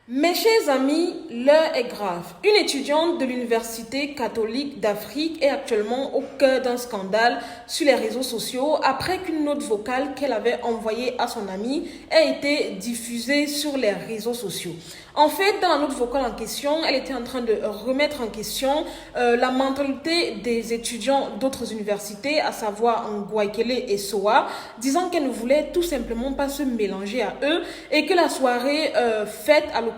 Mes chers amis, l'heure est grave. Une étudiante de l'Université catholique d'Afrique est actuellement au cœur d'un scandale sur les réseaux sociaux après qu'une note vocale qu'elle avait envoyée à son amie ait été diffusée sur les réseaux sociaux. En fait, dans la note vocale en question, elle était en train de remettre en question la mentalité des étudiants d'autres universités, à savoir Ngouaikele et Soa, disant qu'elle ne voulait tout simplement pas se mélanger à eux et que la soirée faite à l'occasion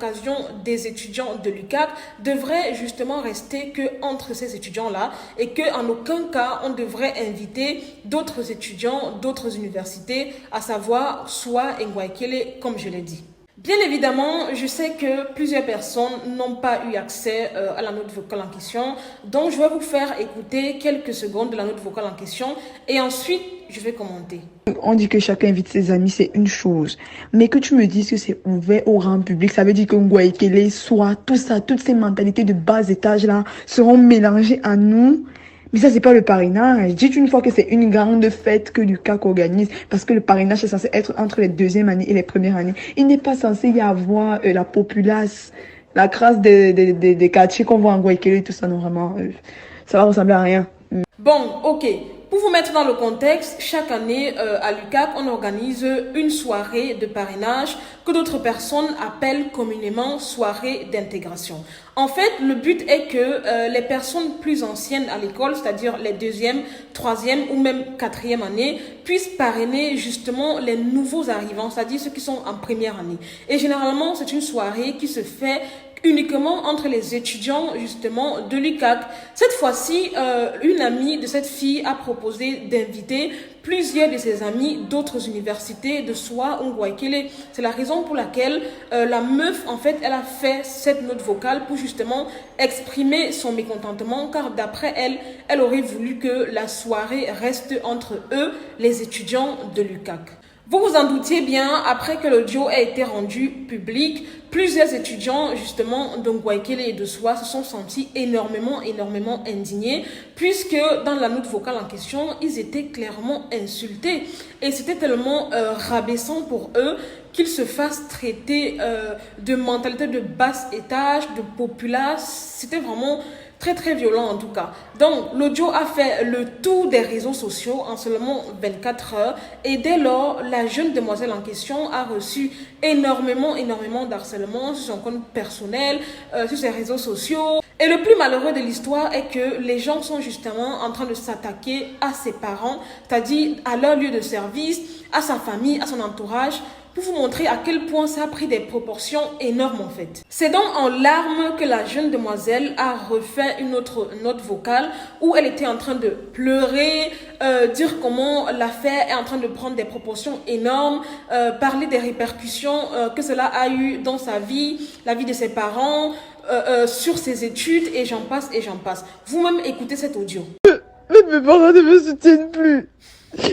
des étudiants de l'UQAC devrait justement rester que entre ces étudiants-là et qu'en aucun cas on devrait inviter d'autres étudiants d'autres universités, à savoir Soa et Ngouaikele, comme je l'ai dit. Bien évidemment, je sais que plusieurs personnes n'ont pas eu accès à la note vocale en question, donc je vais vous faire écouter quelques secondes de la note vocale en question et ensuite je vais commenter. On dit que chacun invite ses amis, c'est une chose. Mais que tu me dises que c'est ouvert au grand public, ça veut dire que Ngouaikele, soit tout ça, toutes ces mentalités de bas étage là seront mélangées à nous. Mais ça, c'est pas le parrainage. Dites une fois que c'est une grande fête que l'UQAC organise, parce que le parrainage est censé être entre les deuxièmes années et les premières années. Il n'est pas censé y avoir la populace, la crasse des quartiers qu'on voit en Ngouaikele, tout ça, non, vraiment, ça va ressembler à rien. Bon, ok. Pour vous mettre dans le contexte, chaque année à l'UQAC, on organise une soirée de parrainage que d'autres personnes appellent communément soirée d'intégration. En fait, le but est que les personnes plus anciennes à l'école, c'est-à-dire les deuxième, troisième ou même quatrième années, puissent parrainer justement les nouveaux arrivants, c'est-à-dire ceux qui sont en première année. Et généralement, c'est une soirée qui se fait uniquement entre les étudiants justement de l'UQAC. Cette fois-ci, une amie de cette fille a proposé d'inviter plusieurs de ses amis d'autres universités de Soa ou Ngouaikele. C'est la raison pour laquelle la meuf, en fait, elle a fait cette note vocale pour justement exprimer son mécontentement, car d'après elle, elle aurait voulu que la soirée reste entre eux, les étudiants de l'UQAC. Vous vous en doutiez bien, après que l'audio a été rendu public, plusieurs étudiants justement de Ngouaikele et de Soa se sont sentis énormément indignés, puisque dans la note vocale en question, ils étaient clairement insultés. Et c'était tellement rabaissant pour eux qu'ils se fassent traiter de mentalité de basse étage, de populace. C'était vraiment très violent en tout cas. Donc l'audio a fait le tour des réseaux sociaux en seulement 24 heures et dès lors la jeune demoiselle en question a reçu énormément d'harcèlement sur son compte personnel, sur ses réseaux sociaux. Et le plus malheureux de l'histoire est que les gens sont justement en train de s'attaquer à ses parents, c'est-à-dire à leur lieu de service, à sa famille, à son entourage, pour vous montrer à quel point ça a pris des proportions énormes en fait. C'est donc en larmes que la jeune demoiselle a refait une autre note vocale où elle était en train de pleurer, dire comment l'affaire est en train de prendre des proportions énormes, parler des répercussions que cela a eu dans sa vie, la vie de ses parents, sur ses études et j'en passe et j'en passe. Vous-même écoutez cet audio. Mais mes parents ne me soutiennent plus.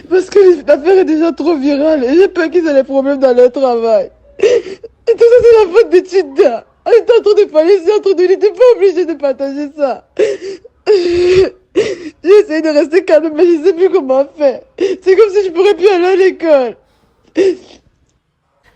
Parce que l'affaire est déjà trop virale et j'ai peur qu'ils aient des problèmes dans leur travail. Et tout ça, c'est la faute de Tida. Elle était en train de parler ici entre nous, il n'était pas obligé de partager ça. J'ai essayé de rester calme, mais je ne sais plus comment faire. C'est comme si je pourrais plus aller à l'école.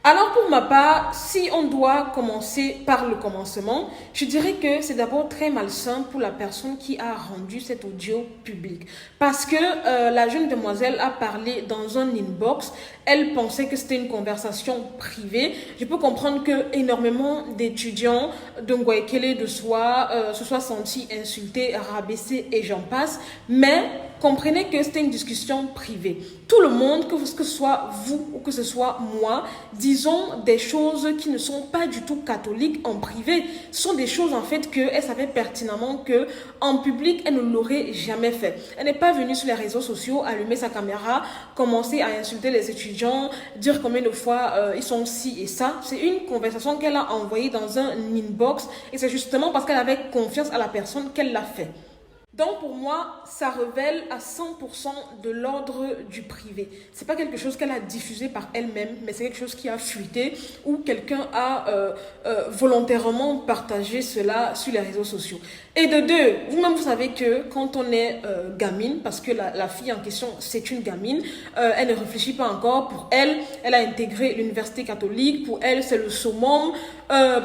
Alors pour ma part, si on doit commencer par le commencement, je dirais que c'est d'abord très malsain pour la personne qui a rendu cet audio public. Parce que la jeune demoiselle a parlé dans un inbox, elle pensait que c'était une conversation privée. Je peux comprendre que énormément d'étudiants de Ngouaikele de Soa se soient sentis insultés, rabaissés et j'en passe. Mais comprenez que c'était une discussion privée. Tout le monde, que ce soit vous ou que ce soit moi, disons des choses qui ne sont pas du tout catholiques en privé. Ce sont des choses en fait qu'elle savait pertinemment que en public, elle ne l'aurait jamais fait. Elle n'est pas venue sur les réseaux sociaux, allumer sa caméra, commencer à insulter les étudiants, dire combien de fois ils sont ci et ça. C'est une conversation qu'elle a envoyée dans un inbox et c'est justement parce qu'elle avait confiance à la personne qu'elle l'a fait. Donc pour moi, ça révèle à 100% de l'ordre du privé. C'est pas quelque chose qu'elle a diffusé par elle-même, mais c'est quelque chose qui a fuité ou quelqu'un a volontairement partagé cela sur les réseaux sociaux. Et de deux, vous-même vous savez que quand on est gamine, parce que la fille en question c'est une gamine, elle ne réfléchit pas encore. Pour elle, elle a intégré l'université catholique. Pour elle, c'est le summum.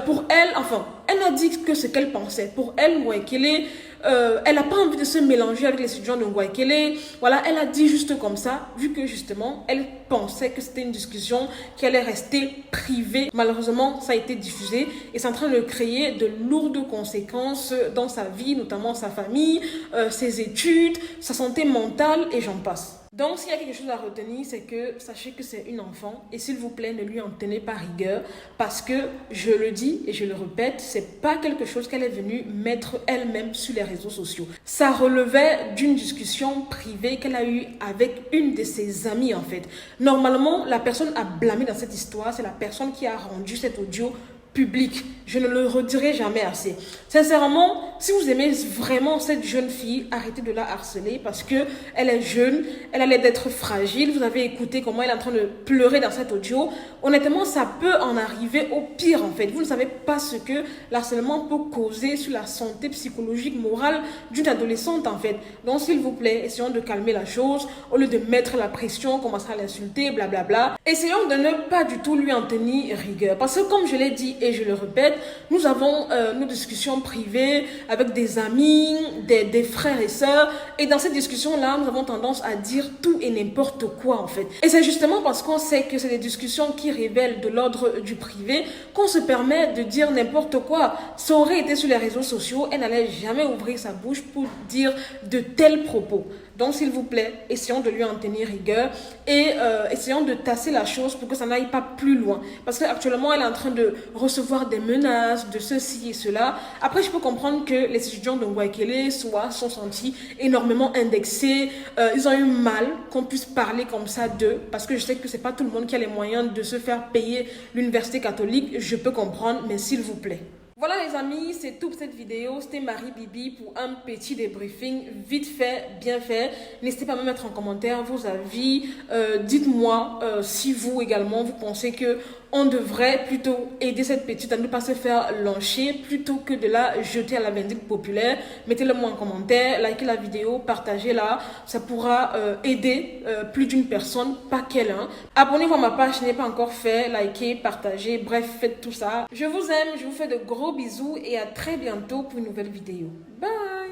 Pour elle, enfin, elle a dit que ce qu'elle pensait. Pour elle, Ngouaikele, elle n'a pas envie de se mélanger avec les étudiants de Ngouaikele. Voilà, elle a dit juste comme ça, vu que justement, elle pensait que c'était une discussion qui allait rester privée. Malheureusement, ça a été diffusé et c'est en train de créer de lourdes conséquences dans sa vie, notamment sa famille, ses études, sa santé mentale et j'en passe. Donc, s'il y a quelque chose à retenir, c'est que sachez que c'est une enfant et s'il vous plaît, ne lui en tenez pas rigueur parce que, je le dis et je le répète, c'est pas quelque chose qu'elle est venue mettre elle-même sur les réseaux sociaux. Ça relevait d'une discussion privée qu'elle a eue avec une de ses amies en fait. Normalement, la personne à blâmer dans cette histoire, c'est la personne qui a rendu cet audio public. Je ne le redirai jamais assez. Sincèrement, si vous aimez vraiment cette jeune fille, arrêtez de la harceler parce que elle est jeune, elle a l'air d'être fragile. Vous avez écouté comment elle est en train de pleurer dans cet audio. Honnêtement, ça peut en arriver au pire en fait. Vous ne savez pas ce que l'harcèlement peut causer sur la santé psychologique, morale d'une adolescente en fait. Donc s'il vous plaît, essayons de calmer la chose au lieu de mettre la pression, commencer à l'insulter, blablabla. Essayons de ne pas du tout lui en tenir rigueur parce que comme je l'ai dit et je le répète, nous avons nos discussions privées avec des amis, des frères et sœurs. Et dans ces discussions-là, nous avons tendance à dire tout et n'importe quoi en fait. Et c'est justement parce qu'on sait que c'est des discussions qui révèlent de l'ordre du privé qu'on se permet de dire n'importe quoi. Ça aurait été sur les réseaux sociaux, elle n'allait jamais ouvrir sa bouche pour dire de tels propos. Donc, s'il vous plaît, essayons de lui en tenir rigueur et essayons de tasser la chose pour que ça n'aille pas plus loin. Parce qu'actuellement, elle est en train de recevoir des menaces, de ceci et cela. Après, je peux comprendre que les étudiants de Ngouaikele sont sentis énormément indexés. Ils ont eu mal qu'on puisse parler comme ça d'eux. Parce que je sais que c'est pas tout le monde qui a les moyens de se faire payer l'université catholique. Je peux comprendre, mais s'il vous plaît. Voilà les amis, c'est tout pour cette vidéo. C'était Marie Bibi pour un petit débriefing vite fait, bien fait. N'hésitez pas à me mettre en commentaire vos avis. Dites-moi si vous également, vous pensez que on devrait plutôt aider cette petite à ne pas se faire lyncher plutôt que de la jeter à la vindicte populaire. Mettez-le moi en commentaire, likez la vidéo, partagez-la. Ça pourra aider plus d'une personne, pas qu'elle. Abonnez-vous à ma page si ce n'est pas encore fait. Likez, partagez, bref, faites tout ça. Je vous aime, je vous fais de gros bisous et à très bientôt pour une nouvelle vidéo. Bye!